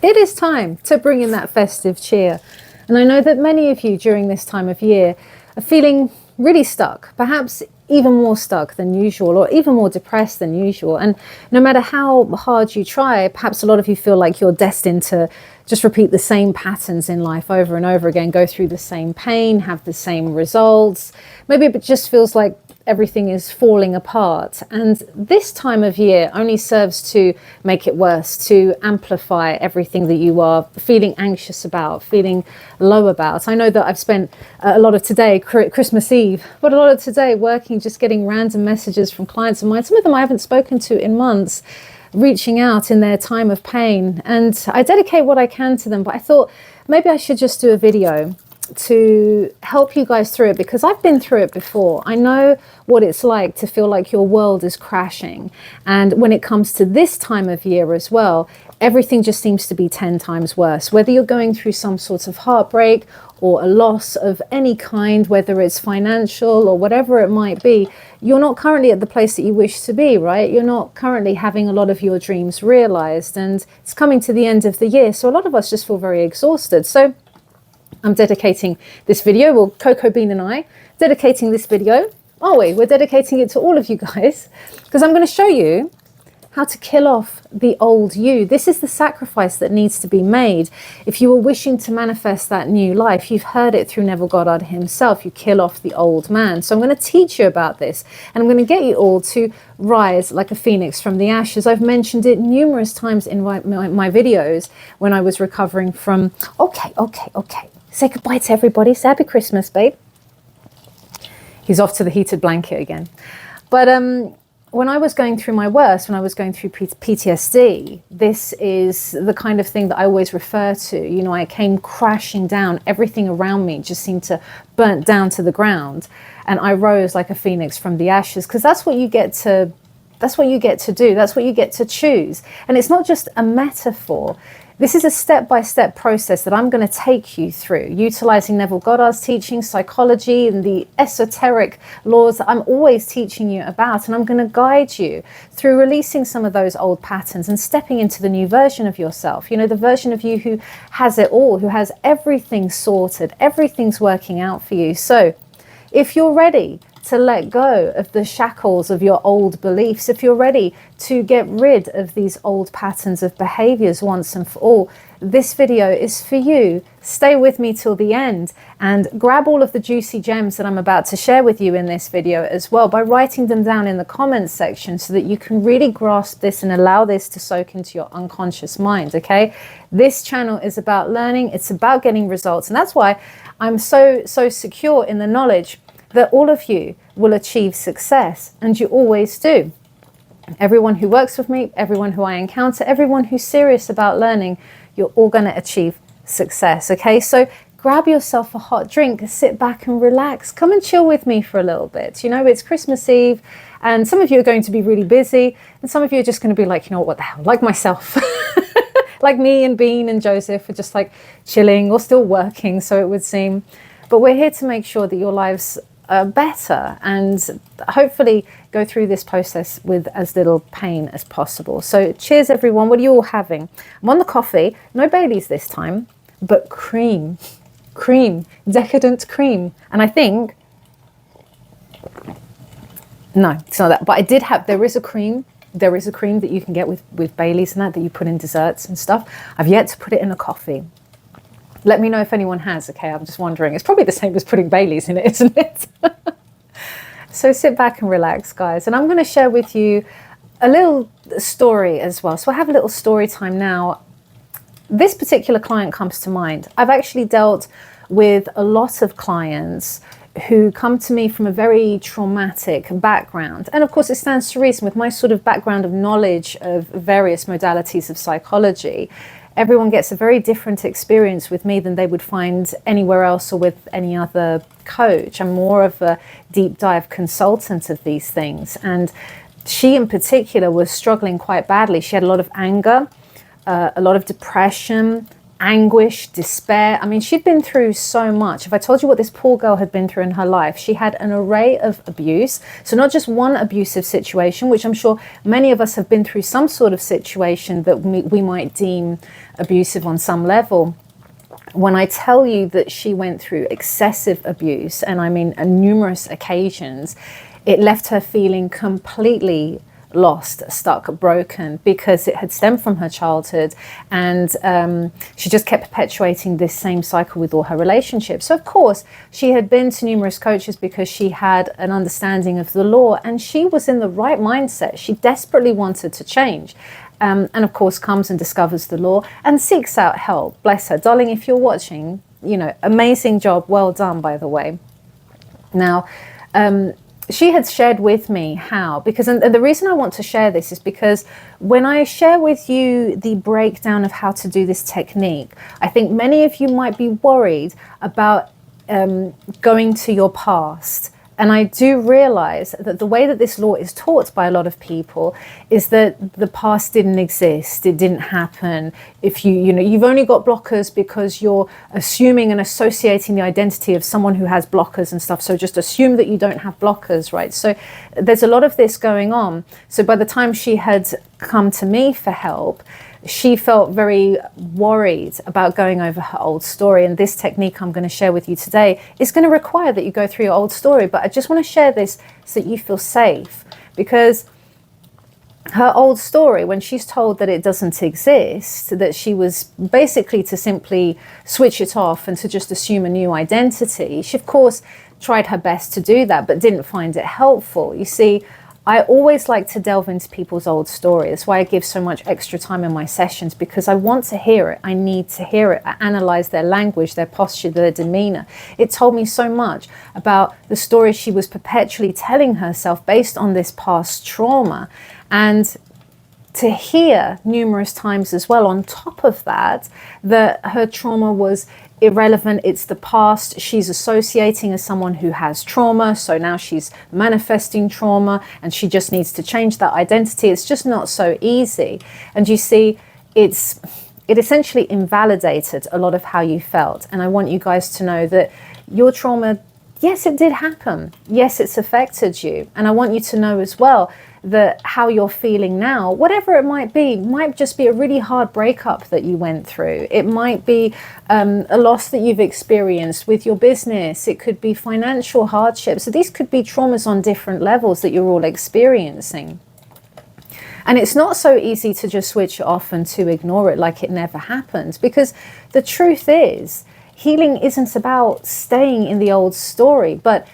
It is time to bring in that festive cheer. And I know that many of you during this time of year are feeling really stuck, perhaps even more stuck than usual, or even more depressed than usual. And no matter how hard you try, perhaps a lot of you feel like you're destined to just repeat the same patterns in life over and over again, go through the same pain, have the same results. Maybe it just feels like everything is falling apart. And this time of year only serves to make it worse, to amplify everything that you are feeling anxious about, feeling low about. I know that I've spent a lot of today, Christmas Eve, but a lot of today working, just getting random messages from clients of mine, some of them I haven't spoken to in months, reaching out in their time of pain. And I dedicate what I can to them, but I thought maybe I should just do a video to help you guys through it, because I've been through it before. I know what it's like to feel like your world is crashing. And when it comes to this time of year as well, everything just seems to be 10 times worse. Whether you're going through some sort of heartbreak or a loss of any kind, whether it's financial or whatever it might be, you're not currently at the place that you wish to be, right? You're not currently having a lot of your dreams realized, and it's coming to the end of the year. So a lot of us just feel very exhausted. So I'm dedicating this video, well, Coco Bean and I, dedicating this video. We're dedicating it to all of you guys, because I'm going to show you how to kill off the old you. This is the sacrifice that needs to be made. If you are wishing to manifest that new life, you've heard it through Neville Goddard himself, you kill off the old man. So I'm going to teach you about this, and I'm going to get you all to rise like a phoenix from the ashes. I've mentioned it numerous times in my videos when I was recovering from, okay. Say goodbye to everybody. Say happy Christmas, babe. He's off to the heated blanket again. But when I was going through my worst, when I was going through PTSD, this is the kind of thing that I always refer to. You know, I came crashing down. Everything around me just seemed to burn down to the ground. And I rose like a phoenix from the ashes, because that's what you get to, that's what you get to do. That's what you get to choose. And it's not just a metaphor. This is a step-by-step process that I'm going to take you through, utilizing Neville Goddard's teaching, psychology, and the esoteric laws that I'm always teaching you about. And I'm going to guide you through releasing some of those old patterns and stepping into the new version of yourself. You know, the version of you who has it all, who has everything sorted, everything's working out for you. So if you're ready to let go of the shackles of your old beliefs, if you're ready to get rid of these old patterns of behaviors once and for all, this video is for you. Stay with me till the end and grab all of the juicy gems that I'm about to share with you in this video as well, by writing them down in the comments section, so that you can really grasp this and allow this to soak into your unconscious mind, okay? This channel is about learning, it's about getting results, and that's why I'm so secure in the knowledge that all of you will achieve success, and you always do. Everyone who works with me, everyone who I encounter, everyone who's serious about learning, you're all going to achieve success, okay? So grab yourself a hot drink, sit back and relax. Come and chill with me for a little bit. You know, it's Christmas Eve, and some of you are going to be really busy, and some of you are just going to be like, you know what the hell, like myself. Like me and Bean and Joseph are just like chilling or still working, so it would seem. But we're here to make sure that your lives better, and hopefully go through this process with as little pain as possible. So cheers everyone. What are you all having? I'm on the coffee, no Baileys this time, but cream, decadent cream. And I think, no, it's not that, but I did have, there is a cream that you can get with Baileys and that you put in desserts and stuff. I've yet to put it in a coffee. Let me know if anyone has, okay? I'm just wondering. It's probably the same as putting Baileys in it, isn't it? So sit back and relax, guys. And I'm going to share with you a little story as well. So I have a little story time now. This particular client comes to mind. I've actually dealt with a lot of clients who come to me from a very traumatic background. And of course, it stands to reason with my sort of background of knowledge of various modalities of psychology. Everyone gets a very different experience with me than they would find anywhere else or with any other coach. I'm more of a deep dive consultant of these things. And she in particular was struggling quite badly. She had a lot of anger, a lot of depression, anguish, despair. I mean, she'd been through so much. If I told you what this poor girl had been through in her life, she had an array of abuse. So not just one abusive situation, which I'm sure many of us have been through some sort of situation that we might deem abusive on some level. When I tell you that she went through excessive abuse, and I mean on numerous occasions, it left her feeling completely lost, stuck, broken, because it had stemmed from her childhood, and she just kept perpetuating this same cycle with all her relationships. So of course she had been to numerous coaches because she had an understanding of the law, and she was in the right mindset. She desperately wanted to change, and of course comes and discovers the law and seeks out help. Bless her. Darling, if you're watching, you know, amazing job, well done, by the way. Now she had shared with me how, because, and the reason I want to share this is because when I share with you the breakdown of how to do this technique, I think many of you might be worried about going to your past. And I do realize that the way that this law is taught by a lot of people is that the past didn't exist, it didn't happen. If you've only got blockers because you're assuming and associating the identity of someone who has blockers and stuff. So just assume that you don't have blockers, right? So there's a lot of this going on. So by the time she had come to me for help, she felt very worried about going over her old story. And this technique I'm going to share with you today is going to require that you go through your old story. But I just want to share this so that you feel safe, because her old story, when she's told that it doesn't exist, that she was basically to simply switch it off and to just assume a new identity, she of course tried her best to do that, but didn't find it helpful. You see, I always like to delve into people's old story. That's why I give so much extra time in my sessions, because I want to hear it. I need to hear it. I analyze their language, their posture, their demeanor. It told me so much about the story she was perpetually telling herself based on this past trauma. And to hear numerous times as well, on top of that, that her trauma was irrelevant, it's the past, she's associating as someone who has trauma, so now she's manifesting trauma and she just needs to change that identity. It's just not so easy. And you see, it essentially invalidated a lot of how you felt. And I want you guys to know that your trauma, yes, it did happen. Yes, it's affected you. And I want you to know as well that how you're feeling now, whatever it might just be a really hard breakup that you went through. It might be a loss that you've experienced with your business. It could be financial hardships. So these could be traumas on different levels that you're all experiencing. And it's not so easy to just switch it off and to ignore it like it never happened, because the truth is, healing isn't about staying in the old story, but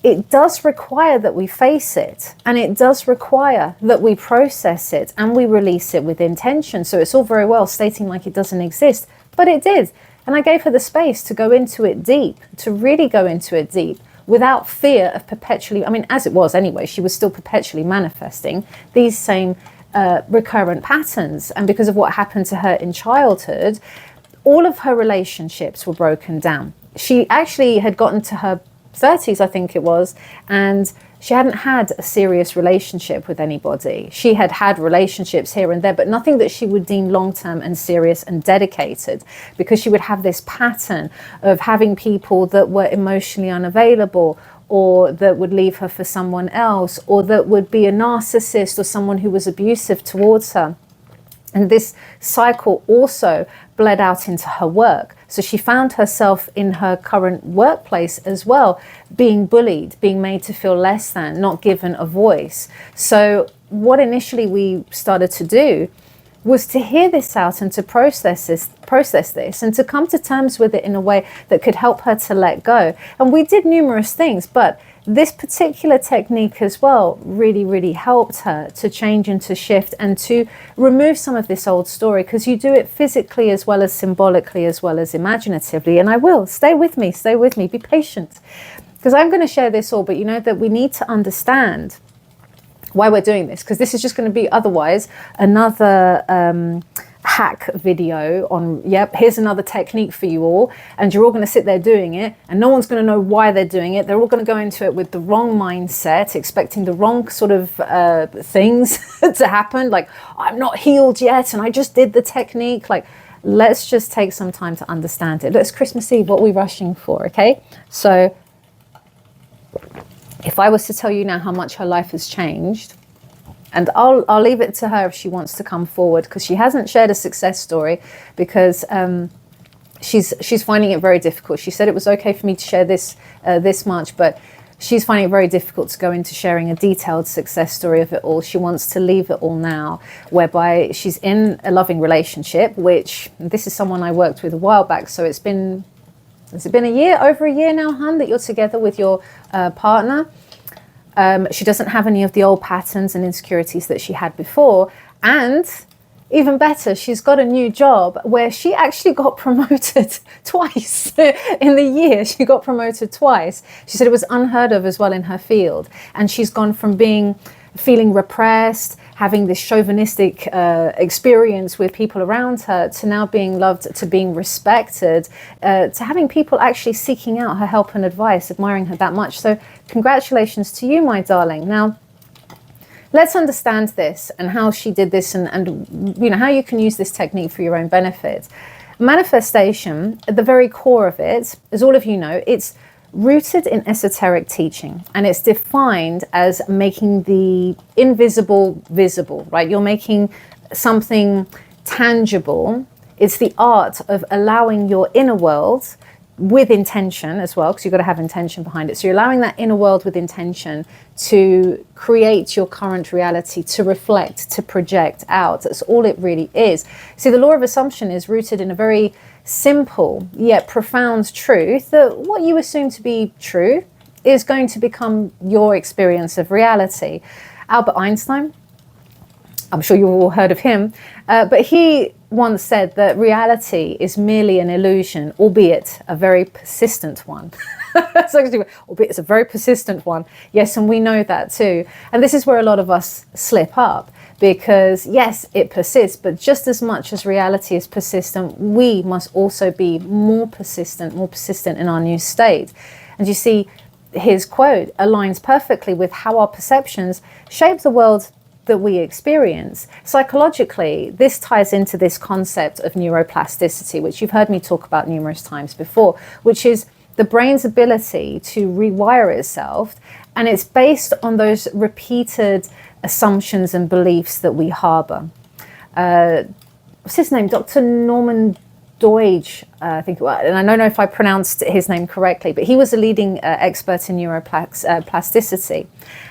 it does require that we face it, and it does require that we process it and we release it with intention. So it's all very well stating like it doesn't exist, but it did. And I gave her the space to go into it deep, to really go into it deep without fear of perpetually, I mean, as it was anyway, she was still perpetually manifesting these same recurrent patterns. And because of what happened to her in childhood, all of her relationships were broken down. She actually had gotten to her 30s, I think it was, and she hadn't had a serious relationship with anybody. She had had relationships here and there, but nothing that she would deem long-term and serious and dedicated, because she would have this pattern of having people that were emotionally unavailable, or that would leave her for someone else, or that would be a narcissist or someone who was abusive towards her. And this cycle also bled out into her work. So she found herself in her current workplace as well, being bullied, being made to feel less than, not given a voice. So what initially we started to do was to hear this out and to process this and to come to terms with it in a way that could help her to let go. And we did numerous things, but this particular technique as well really, really helped her to change and to shift and to remove some of this old story, because you do it physically as well as symbolically as well as imaginatively. And I will, stay with me, be patient, because I'm going to share this all, but you know that we need to understand why we're doing this, because this is just going to be otherwise another hack video on, yep, here's another technique for you all, and you're all going to sit there doing it and no one's going to know why they're doing it. They're all going to go into it with the wrong mindset, expecting the wrong sort of things to happen, like I'm not healed yet and I just did the technique. Like, let's just take some time to understand it. It's Christmas Eve, what are we rushing for, okay? So if I was to tell you now how much her life has changed, and I'll leave it to her if she wants to come forward, because she hasn't shared a success story, because she's finding it very difficult. She said it was okay for me to share this much, but she's finding it very difficult to go into sharing a detailed success story of it all. She wants to leave it all now, whereby she's in a loving relationship, which this is someone I worked with a while back. So has it been a year, over a year now, hun, that you're together with your partner? She doesn't have any of the old patterns and insecurities that she had before. And even better, she's got a new job where she actually got promoted twice in the year. She got promoted twice. She said it was unheard of as well in her field. And she's gone from feeling repressed, having this chauvinistic experience with people around her, to now being loved, to being respected, to having people actually seeking out her help and advice, admiring her that much. So congratulations to you, my darling. Now, let's understand this and how she did this, and you know, how you can use this technique for your own benefit. Manifestation, at the very core of it, as all of you know, it's rooted in esoteric teaching, and it's defined as making the invisible visible, right? You're making something tangible. It's the art of allowing your inner world with intention as well, because you've got to have intention behind it. So you're allowing that inner world with intention to create your current reality, to reflect, to project out. That's all it really is. See, the law of assumption is rooted in a very simple yet profound truth that what you assume to be true is going to become your experience of reality. Albert Einstein, I'm sure you've all heard of him, but he once said that reality is merely an illusion, albeit a very persistent one. Albeit it's a very persistent one. Yes, and we know that too. And this is where a lot of us slip up, because yes, it persists, but just as much as reality is persistent, we must also be more persistent in our new state. And you see, his quote aligns perfectly with how our perceptions shape the world that we experience. Psychologically, this ties into this concept of neuroplasticity, which you've heard me talk about numerous times before, which is the brain's ability to rewire itself. And it's based on those repeated assumptions and beliefs that we harbor. What's his name? Dr. Norman Deutsch, I think, and I don't know if I pronounced his name correctly, but he was a leading expert in neuroplasticity.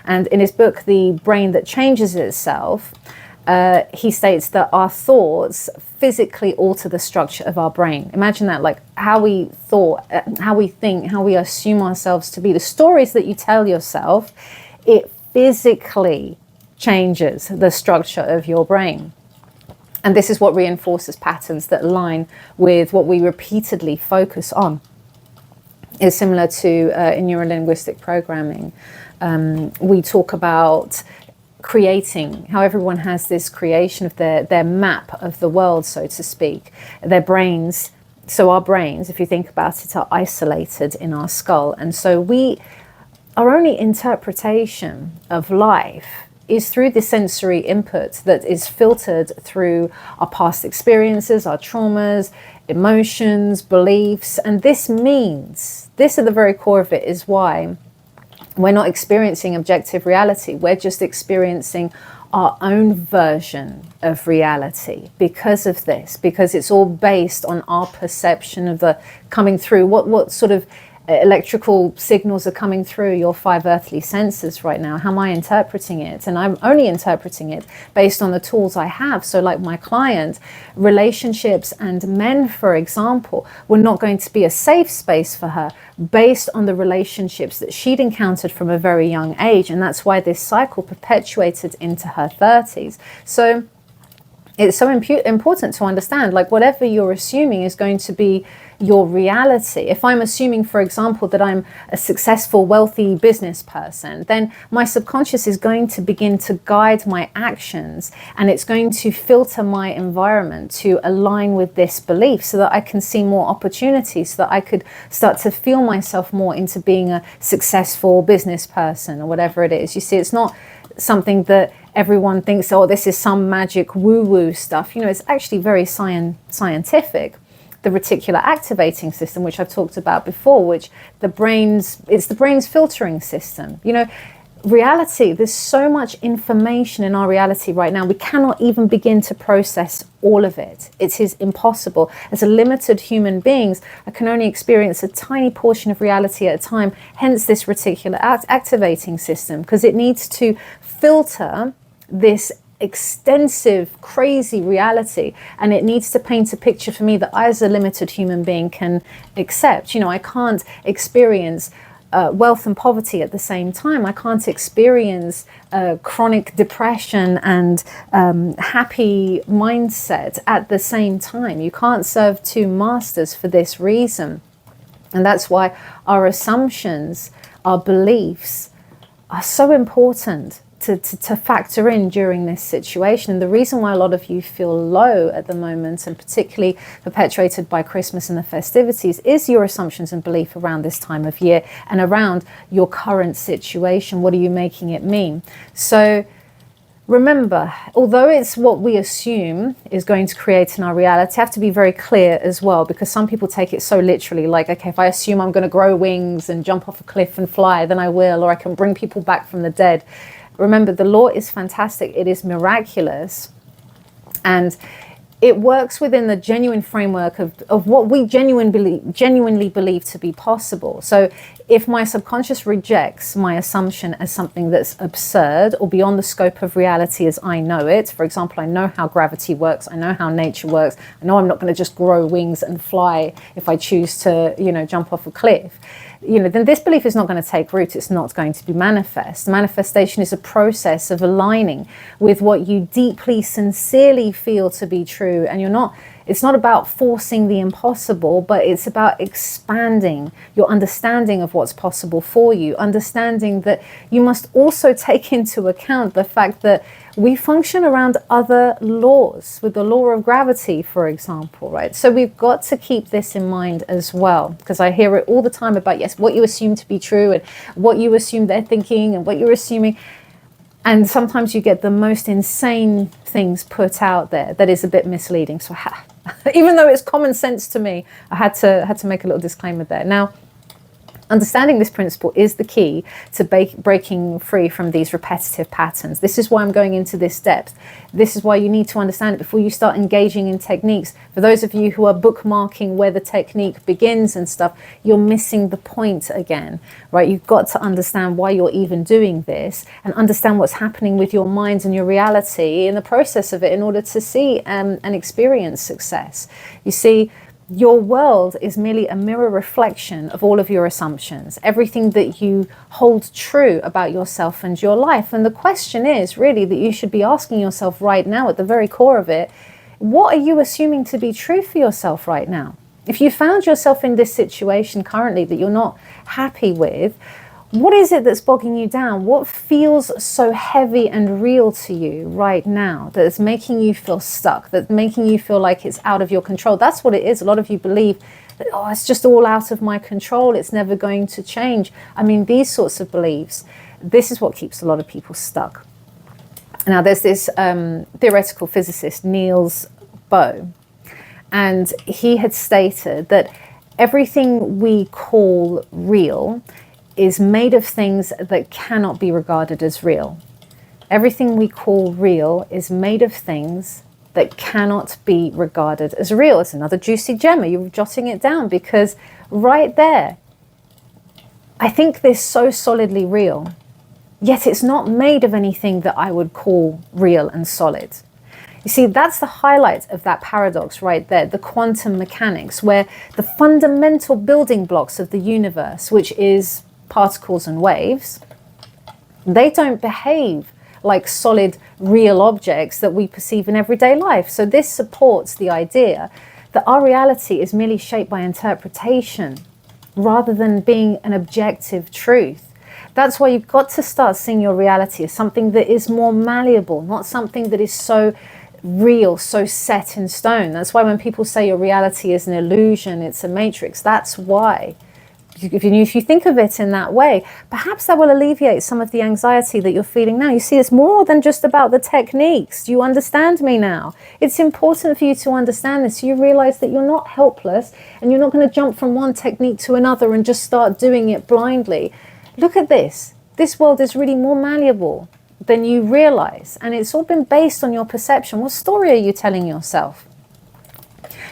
And in his book, The Brain That Changes Itself, he states that our thoughts physically alter the structure of our brain. Imagine that, like how we thought, how we think, how we assume ourselves to be, the stories that you tell yourself, it physically changes the structure of your brain. And this is what reinforces patterns that align with what we repeatedly focus on. It's similar to in neuro-linguistic programming. We talk about creating, how everyone has this creation of their map of the world, so to speak. Their brains, so our brains, if you think about it, are isolated in our skull. And so our only interpretation of life is through the sensory input that is filtered through our past experiences, our traumas, emotions, beliefs. And this means, this at the very core of it is why we're not experiencing objective reality. We're just experiencing our own version of reality because of this, because it's all based on our perception of the coming through, what sort of electrical signals are coming through your 5 earthly senses right now. How am I interpreting it? And I'm only interpreting it based on the tools I have. So like my client, relationships and men, for example, were not going to be a safe space for her based on the relationships that she'd encountered from a very young age. And that's why this cycle perpetuated into her 30s. So it's so important to understand, like whatever you're assuming is going to be your reality. If I'm assuming, for example, that I'm a successful, wealthy business person, then my subconscious is going to begin to guide my actions, and it's going to filter my environment to align with this belief so that I can see more opportunities, so that I could start to feel myself more into being a successful business person or whatever it is. You see, it's not something that everyone thinks, oh, this is some magic woo-woo stuff. You know, it's actually very scientific. The reticular activating system, which I've talked about before, which it's the brain's filtering system. You know, reality, there's so much information in our reality right now. We cannot even begin to process all of it. It is impossible. As a limited human beings, I can only experience a tiny portion of reality at a time, hence this reticular activating system, because it needs to filter this extensive, crazy reality, and it needs to paint a picture for me that I, as a limited human being, can accept. You know, I can't experience wealth and poverty at the same time. I can't experience chronic depression and happy mindset at the same time. You can't serve two masters for this reason. And that's why our assumptions, our beliefs are so important to factor in during this situation. And the reason why a lot of you feel low at the moment, and particularly perpetuated by Christmas and the festivities, is your assumptions and belief around this time of year and around your current situation. What are you making it mean? So remember, although it's what we assume is going to create in our reality, I have to be very clear as well, because some people take it so literally, like, okay, if I assume I'm going to grow wings and jump off a cliff and fly, then I will, or I can bring people back from the dead. Remember, the law is fantastic. It is miraculous. And it works within the genuine framework of what we genuinely believe to be possible. So if my subconscious rejects my assumption as something that's absurd or beyond the scope of reality as I know it, for example, I know how gravity works, I know how nature works, I know I'm not going to just grow wings and fly if I choose to, you know, jump off a cliff, you know, then this belief is not going to take root. It's not going to be manifest. Manifestation is a process of aligning with what you deeply, sincerely feel to be true. And it's not about forcing the impossible, but it's about expanding your understanding of what's possible for you. Understanding that you must also take into account the fact that we function around other laws, with the law of gravity, for example, right? So we've got to keep this in mind as well, because I hear it all the time about, yes, what you assume to be true and what you assume they're thinking and what you're assuming. And sometimes you get the most insane things put out there that is a bit misleading. So even though it's common sense to me, I had to make a little disclaimer there. Now, understanding this principle is the key to breaking free from these repetitive patterns. This is why I'm going into this depth. This is why you need to understand it before you start engaging in techniques. For those of you who are bookmarking where the technique begins and stuff, you're missing the point again, right? You've got to understand why you're even doing this and understand what's happening with your mind and your reality in the process of it in order to see and experience success. You see, your world is merely a mirror reflection of all of your assumptions, everything that you hold true about yourself and your life. And the question is really that you should be asking yourself right now, at the very core of it, what are you assuming to be true for yourself right now? If you found yourself in this situation currently that you're not happy with, what is it that's bogging you down? What feels so heavy and real to you right now that is making you feel stuck, that's making you feel like it's out of your control? That's what it is. A lot of you believe that, oh, it's just all out of my control. It's never going to change. I mean, these sorts of beliefs, this is what keeps a lot of people stuck. Now, there's this theoretical physicist, Niels Bohr, and he had stated that everything we call real is made of things that cannot be regarded as real. Everything we call real is made of things that cannot be regarded as real. It's another juicy gem. Are you jotting it down? Because right there, I think this so solidly real, yet it's not made of anything that I would call real and solid. You see, that's the highlight of that paradox right there, the quantum mechanics, where the fundamental building blocks of the universe, which is particles and waves, they don't behave like solid, real objects that we perceive in everyday life. So this supports the idea that our reality is merely shaped by interpretation rather than being an objective truth. That's why you've got to start seeing your reality as something that is more malleable, not something that is so real, so set in stone. That's why when people say your reality is an illusion, it's a matrix, that's why. if you think of it in that way, perhaps that will alleviate some of the anxiety that you're feeling now. You see, it's more than just about the techniques. Do you understand me now? It's important for you to understand this, so you realize that you're not helpless, and you're not going to jump from one technique to another and just start doing it blindly. Look at this. This world is really more malleable than you realize, and it's all been based on your perception. What story are you telling yourself?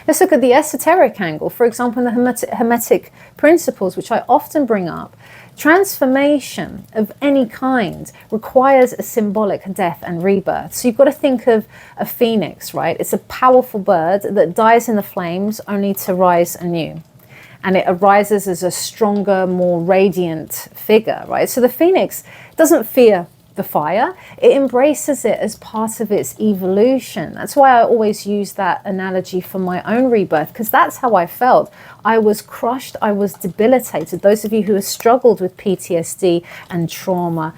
Let's look at the esoteric angle. For example, in the Hermetic principles, which I often bring up, transformation of any kind requires a symbolic death and rebirth. So you've got to think of a phoenix, right? It's a powerful bird that dies in the flames only to rise anew. And it arises as a stronger, more radiant figure, right? So the phoenix doesn't fear the fire, it embraces it as part of its evolution. That's why I always use that analogy for my own rebirth, because that's how I felt. I was crushed, I was debilitated. Those of you who have struggled with PTSD and trauma,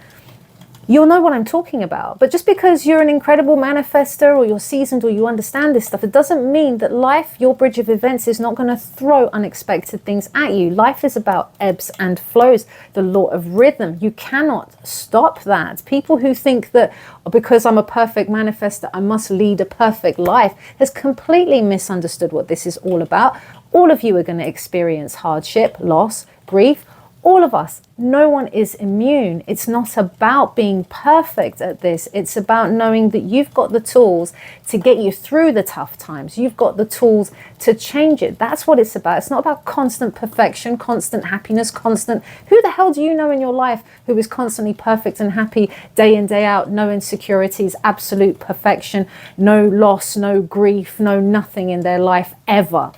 you'll know what I'm talking about. But just because you're an incredible manifester, or you're seasoned, or you understand this stuff, it doesn't mean that life, your bridge of events, is not going to throw unexpected things at you. Life is about ebbs and flows, the law of rhythm. You cannot stop that. People who think that because I'm a perfect manifester, I must lead a perfect life, has completely misunderstood what this is all about. All of you are going to experience hardship, loss, grief. All of us. No one is immune. It's not about being perfect at this. It's about knowing that you've got the tools to get you through the tough times. You've got the tools to change it. That's what it's about. It's not about constant perfection, constant happiness, constant... Who the hell do you know in your life who is constantly perfect and happy day in, day out? No insecurities, absolute perfection, no loss, no grief, no nothing in their life ever.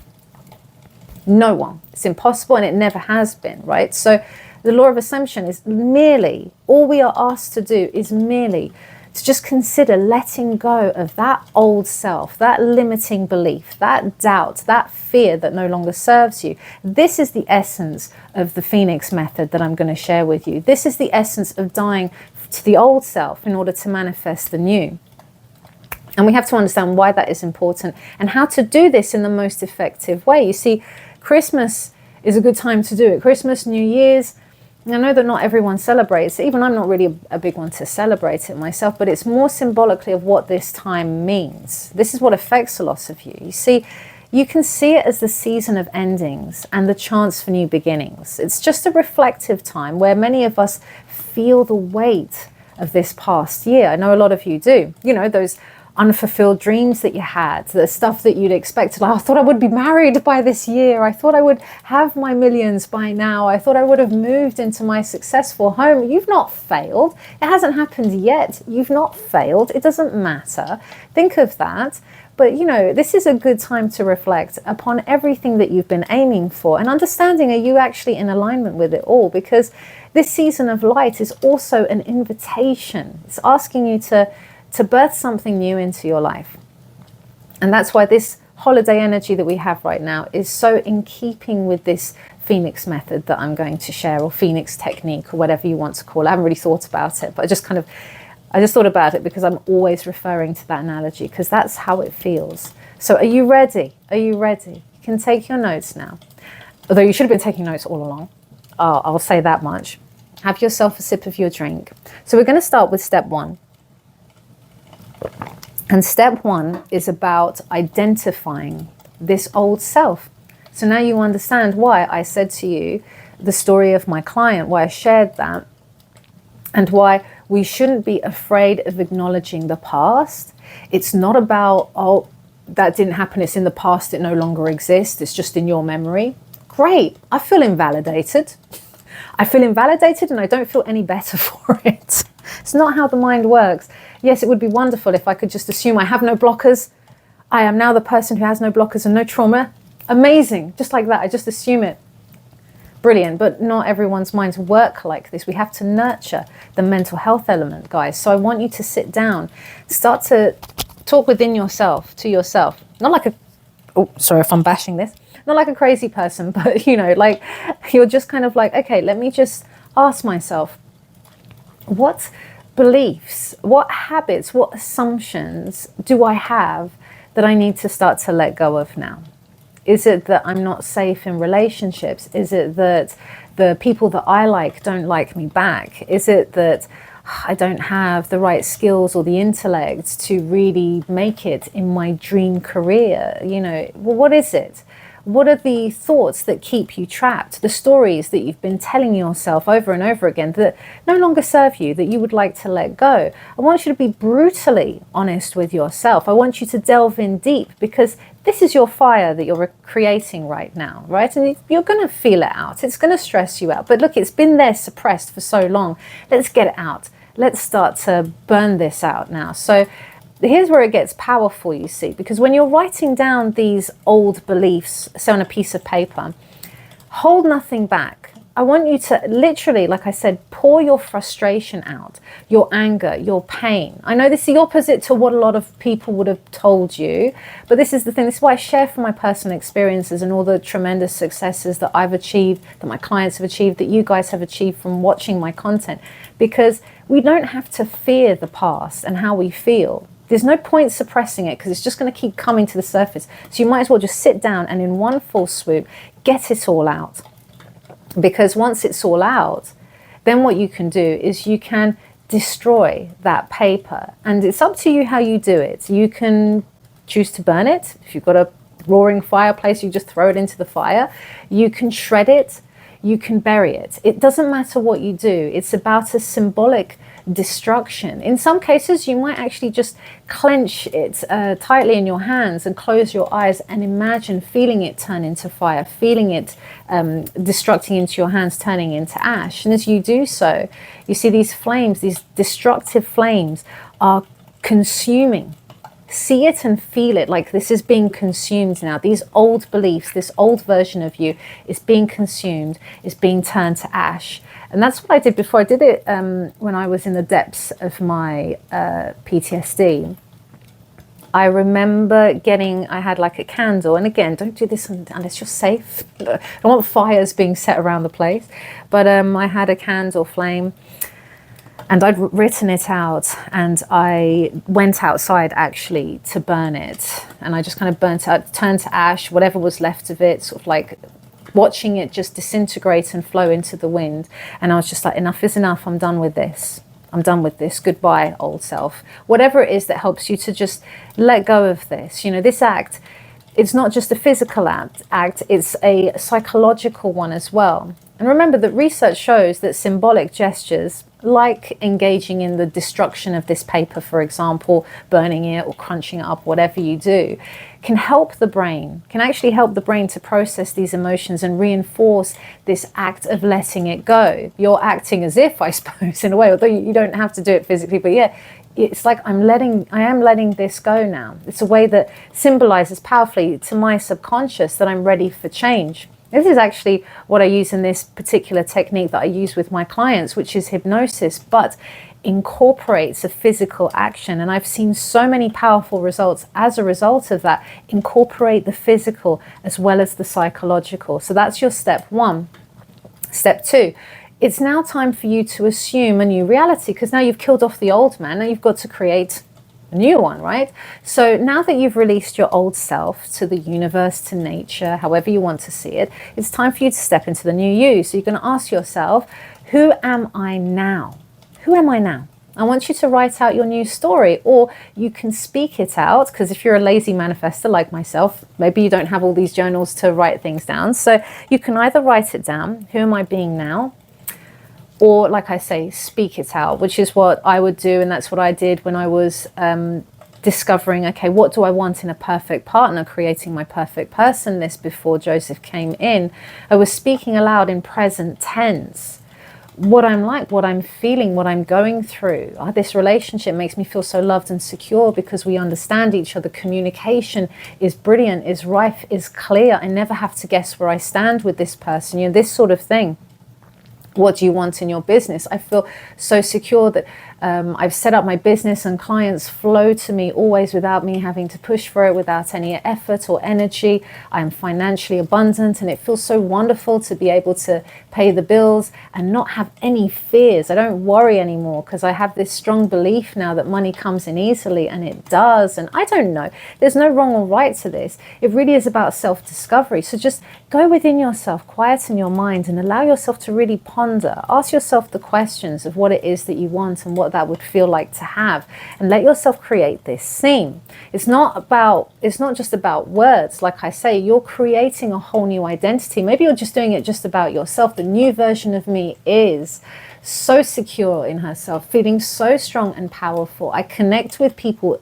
No one. It's impossible, and it never has been, right? So the law of assumption is merely, all we are asked to do is merely to just consider letting go of that old self, that limiting belief, that doubt, that fear that no longer serves you. This is the essence of the Phoenix method that I'm going to share with you. This is the essence of dying to the old self in order to manifest the new. And we have to understand why that is important and how to do this in the most effective way. You see, Christmas is a good time to do it. Christmas, New Year's. I know that not everyone celebrates. Even I'm not really a big one to celebrate it myself, but it's more symbolically of what this time means. This is what affects a lot of you. You see, you can see it as the season of endings and the chance for new beginnings. It's just a reflective time where many of us feel the weight of this past year. I know a lot of you do. You know, those unfulfilled dreams that you had, the stuff that you'd expected. Like, I thought I would be married by this year. I thought I would have my millions by now. I thought I would have moved into my successful home. You've not failed. It hasn't happened yet. You've not failed. It doesn't matter. Think of that. But, you know, this is a good time to reflect upon everything that you've been aiming for and understanding, are you actually in alignment with it all? Because this season of light is also an invitation. It's asking you to birth something new into your life. And that's why this holiday energy that we have right now is so in keeping with this Phoenix method that I'm going to share, or Phoenix technique, or whatever you want to call it. I haven't really thought about it, but I just thought about it because I'm always referring to that analogy, because that's how it feels. So are you ready? Are you ready? You can take your notes now. Although you should have been taking notes all along. I'll say that much. Have yourself a sip of your drink. So we're going to start with step 1. And step 1 is about identifying this old self. So now you understand why I said to you the story of my client, why I shared that, and why we shouldn't be afraid of acknowledging the past. It's not about, oh, that didn't happen, it's in the past, it no longer exists, it's just in your memory. Great, I feel invalidated. I feel invalidated and I don't feel any better for it. It's not how the mind works. Yes, it would be wonderful if I could just assume I have no blockers. I am now the person who has no blockers and no trauma. Amazing. Just like that. I just assume it. Brilliant. But not everyone's minds work like this. We have to nurture the mental health element, guys. So I want you to sit down, start to talk within yourself, to yourself. Not like sorry if I'm bashing this. Not like a crazy person, but, you know, like you're just kind of like, okay, let me just ask myself, what beliefs, what habits, what assumptions do I have that I need to start to let go of now? Is it that I'm not safe in relationships? Is it that the people that I like don't like me back? Is it that I don't have the right skills or the intellect to really make it in my dream career? You know, well, what is it? What are the thoughts that keep you trapped? The stories that you've been telling yourself over and over again that no longer serve you, that you would like to let go? I want you to be brutally honest with yourself. I want you to delve in deep, because this is your fire that you're creating right now, right? And you're going to feel it out. It's going to stress you out. But look, it's been there suppressed for so long. Let's get it out. Let's start to burn this out now. So here's where it gets powerful, you see, because when you're writing down these old beliefs, say on a piece of paper, hold nothing back. I want you to literally, like I said, pour your frustration out, your anger, your pain. I know this is the opposite to what a lot of people would have told you, but this is the thing. This is why I share from my personal experiences and all the tremendous successes that I've achieved, that my clients have achieved, that you guys have achieved from watching my content, because we don't have to fear the past and how we feel. There's no point suppressing it, because it's just going to keep coming to the surface. So you might as well just sit down and in one full swoop, get it all out. Because once it's all out, then what you can do is you can destroy that paper. And it's up to you how you do it. You can choose to burn it. If you've got a roaring fireplace, you just throw it into the fire. You can shred it. You can bury it. It doesn't matter what you do. It's about a symbolic destruction. In some cases, you might actually just clench it tightly in your hands and close your eyes and imagine feeling it turn into fire, feeling it destructing into your hands, turning into ash. And as you do so, you see these flames, these destructive flames are consuming. See it and feel it, like this is being consumed now. These old beliefs, this old version of you is being consumed, is being turned to ash. And that's what I did before. I did it when I was in the depths of my PTSD. I remember I had like a candle, and again, don't do this unless you're safe. I don't want fires being set around the place. But I had a candle flame, and I'd written it out, and I went outside actually to burn it. And I just kind of burnt it, turned to ash, whatever was left of it, sort of like watching it just disintegrate and flow into the wind. And I was just like, enough is enough. I'm done with this. I'm done with this. Goodbye, old self. Whatever it is that helps you to just let go of this. You know, this act, it's not just a physical act, it's a psychological one as well. And remember that research shows that symbolic gestures, like engaging in the destruction of this paper, for example, burning it or crunching it up, whatever you do, can help the brain, can actually help the brain to process these emotions and reinforce this act of letting it go. You're acting as if, I suppose, in a way, although you don't have to do it physically, but yeah, it's like I am letting this go now. It's a way that symbolizes powerfully to my subconscious that I'm ready for change. This is actually what I use in this particular technique that I use with my clients, which is hypnosis, but incorporates a physical action. And I've seen so many powerful results as a result of that. Incorporate the physical as well as the psychological. So that's your step one. Step two, it's now time for you to assume a new reality, because now you've killed off the old man. Now you've got to create a new one, right? So now that you've released your old self to the universe, to nature, however you want to see it, it's time for you to step into the new you. So you're going to ask yourself, who am I now? Who am I now? I want you to write out your new story, or you can speak it out, because if you're a lazy manifester like myself, maybe you don't have all these journals to write things down. So you can either write it down, who am I being now? Or, like I say, speak it out, which is what I would do. And that's what I did when I was discovering, okay, what do I want in a perfect partner, creating my perfect person list before Joseph came in. I was speaking aloud in present tense. What I'm like, what I'm feeling, what I'm going through. This relationship makes me feel so loved and secure because we understand each other. Communication is brilliant, is rife, is clear. I never have to guess where I stand with this person, you know, this sort of thing. What do you want in your business? I feel so secure that I've set up my business and clients flow to me always without me having to push for it, without any effort or energy. I'm financially abundant, and it feels so wonderful to be able to pay the bills and not have any fears. I don't worry anymore because I have this strong belief now that money comes in easily, and it does. And I don't know, there's no wrong or right to this. It really is about self-discovery. So just go within yourself, quieten your mind, and allow yourself to really ponder. Ask yourself the questions of what it is that you want and what that would feel like to have, and let yourself create this scene. It's not just about words. Like I say, you're creating a whole new identity. Maybe you're just doing it just about yourself. The new version of me is so secure in herself, feeling so strong and powerful. I connect with people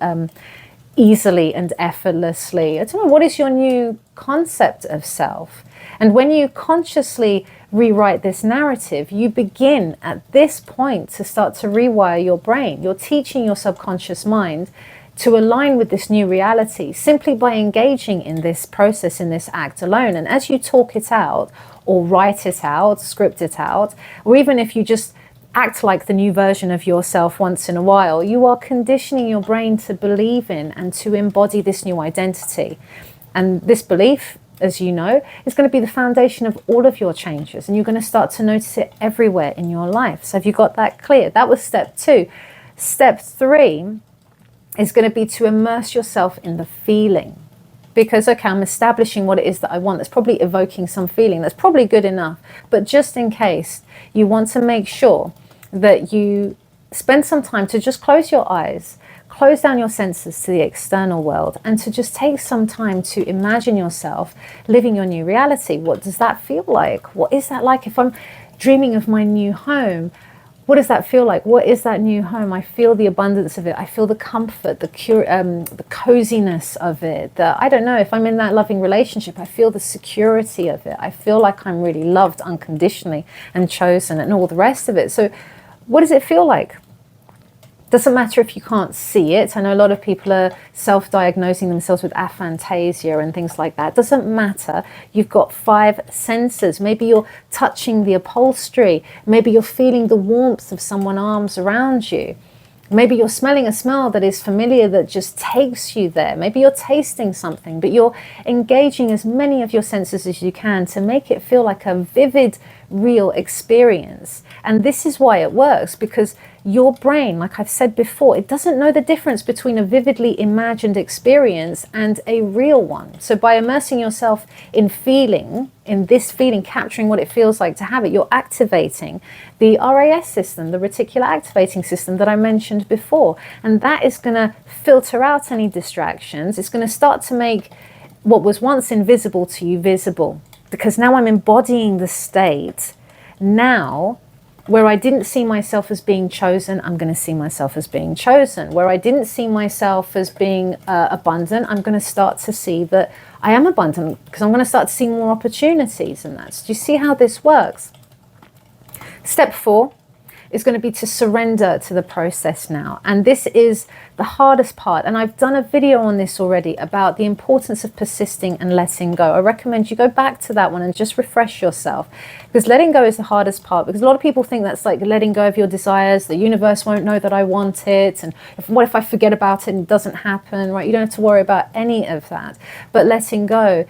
easily and effortlessly. I don't know, what is your new concept of self? And when you consciously rewrite this narrative, you begin at this point to start to rewire your brain. You're teaching your subconscious mind to align with this new reality simply by engaging in this process, in this act alone. And as you talk it out, or write it out, script it out, or even if you just act like the new version of yourself once in a while, you are conditioning your brain to believe in and to embody this new identity. And this belief, as you know, is going to be the foundation of all of your changes, and you're going to start to notice it everywhere in your life. So have you got that clear? That was step 2. Step 3 is going to be to immerse yourself in the feeling. Because, okay, I'm establishing what it is that I want. That's probably evoking some feeling. That's probably good enough. But just in case, you want to make sure that you spend some time to just close your eyes, close down your senses to the external world, and to just take some time to imagine yourself living your new reality. What does that feel like? What is that like? If I'm dreaming of my new home, what does that feel like? What is that new home? I feel the abundance of it. I feel the comfort, the coziness of it. I don't know, if I'm in that loving relationship, I feel the security of it. I feel like I'm really loved unconditionally and chosen and all the rest of it. So what does it feel like? Doesn't matter if you can't see it. I know a lot of people are self-diagnosing themselves with aphantasia and things like that. Doesn't matter. You've got 5 senses. Maybe you're touching the upholstery. Maybe you're feeling the warmth of someone's arms around you. Maybe you're smelling a smell that is familiar that just takes you there. Maybe you're tasting something, but you're engaging as many of your senses as you can to make it feel like a vivid, real experience. And this is why it works, because your brain, like I've said before, it doesn't know the difference between a vividly imagined experience and a real one. So by immersing yourself in feeling, in this feeling, capturing what it feels like to have it, you're activating the RAS system, the reticular activating system that I mentioned before. And that is going to filter out any distractions. It's going to start to make what was once invisible to you visible, because now I'm embodying the state. Now, where I didn't see myself as being chosen, I'm going to see myself as being chosen. Where I didn't see myself as being abundant, I'm going to start to see that I am abundant, because I'm going to start to see more opportunities in that. So do you see how this works? Step 4 is going to be to surrender to the process now. And this is the hardest part. And I've done a video on this already about the importance of persisting and letting go. I recommend you go back to that one and just refresh yourself, because letting go is the hardest part. Because a lot of people think that's like letting go of your desires. The universe won't know that I want it. And what if I forget about it and it doesn't happen, right? You don't have to worry about any of that. But letting go,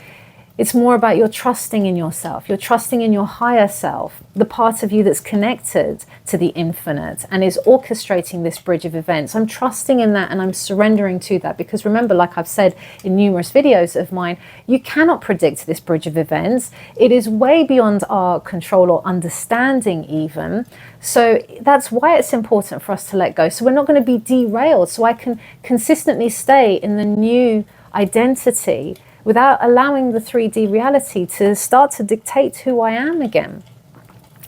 it's more about your trusting in yourself. You're trusting in your higher self, the part of you that's connected to the infinite and is orchestrating this bridge of events. I'm trusting in that and I'm surrendering to that, because remember, like I've said in numerous videos of mine, you cannot predict this bridge of events. It is way beyond our control or understanding even. So that's why it's important for us to let go. So we're not going to be derailed. So I can consistently stay in the new identity without allowing the 3D reality to start to dictate who I am again.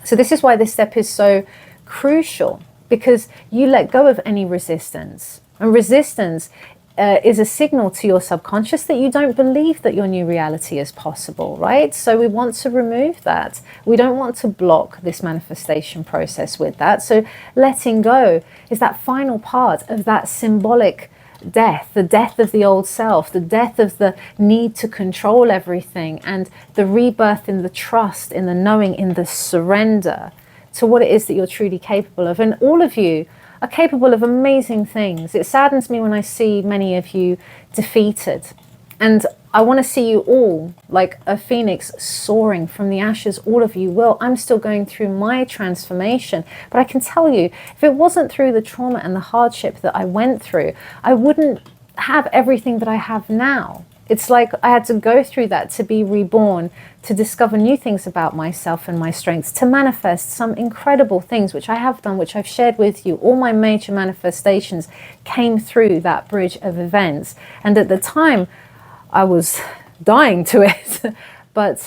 So this is why this step is so crucial, because you let go of any resistance. And resistance is a signal to your subconscious that you don't believe that your new reality is possible, right? So we want to remove that. We don't want to block this manifestation process with that. So letting go is that final part of that symbolic death, the death of the old self, the death of the need to control everything, and the rebirth in the trust, in the knowing, in the surrender to what it is that you're truly capable of. And all of you are capable of amazing things. It saddens me when I see many of you defeated. And I want to see you all like a phoenix soaring from the ashes. All of you will. I'm still going through my transformation. But I can tell you, if it wasn't through the trauma and the hardship that I went through, I wouldn't have everything that I have now. It's like I had to go through that to be reborn, to discover new things about myself and my strengths, to manifest some incredible things, which I have done, which I've shared with you. All my major manifestations came through that bridge of events. And at the time, I was dying to it. But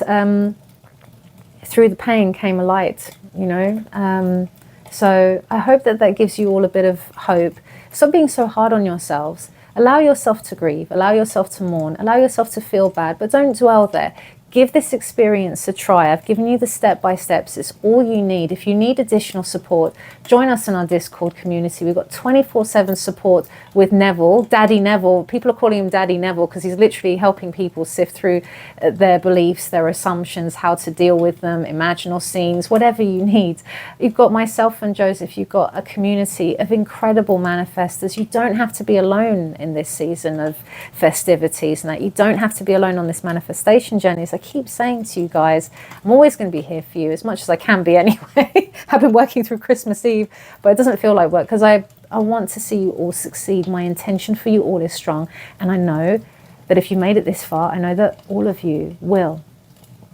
through the pain came a light, you know. So I hope that that gives you all a bit of hope. Stop being so hard on yourselves. Allow yourself to grieve, allow yourself to mourn, allow yourself to feel bad, but don't dwell there. Give this experience a try. I've given you the step-by-steps. It's all you need. If you need additional support, join us in our Discord community. We've got 24/7 support with Neville, Daddy Neville. People are calling him Daddy Neville because he's literally helping people sift through their beliefs, their assumptions, how to deal with them, imaginal scenes, whatever you need. You've got myself and Joseph. You've got a community of incredible manifestors. You don't have to be alone in this season of festivities, and that you don't have to be alone on this manifestation journey. So I keep saying to you guys, I'm always going to be here for you as much as I can be anyway. I've been working through Christmas Eve, but it doesn't feel like work because I want to see you all succeed. My intention for you all is strong. And I know that if you made it this far, I know that all of you will.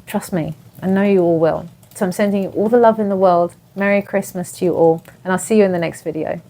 Trust me, I know you all will. So I'm sending you all the love in the world. Merry Christmas to you all. And I'll see you in the next video.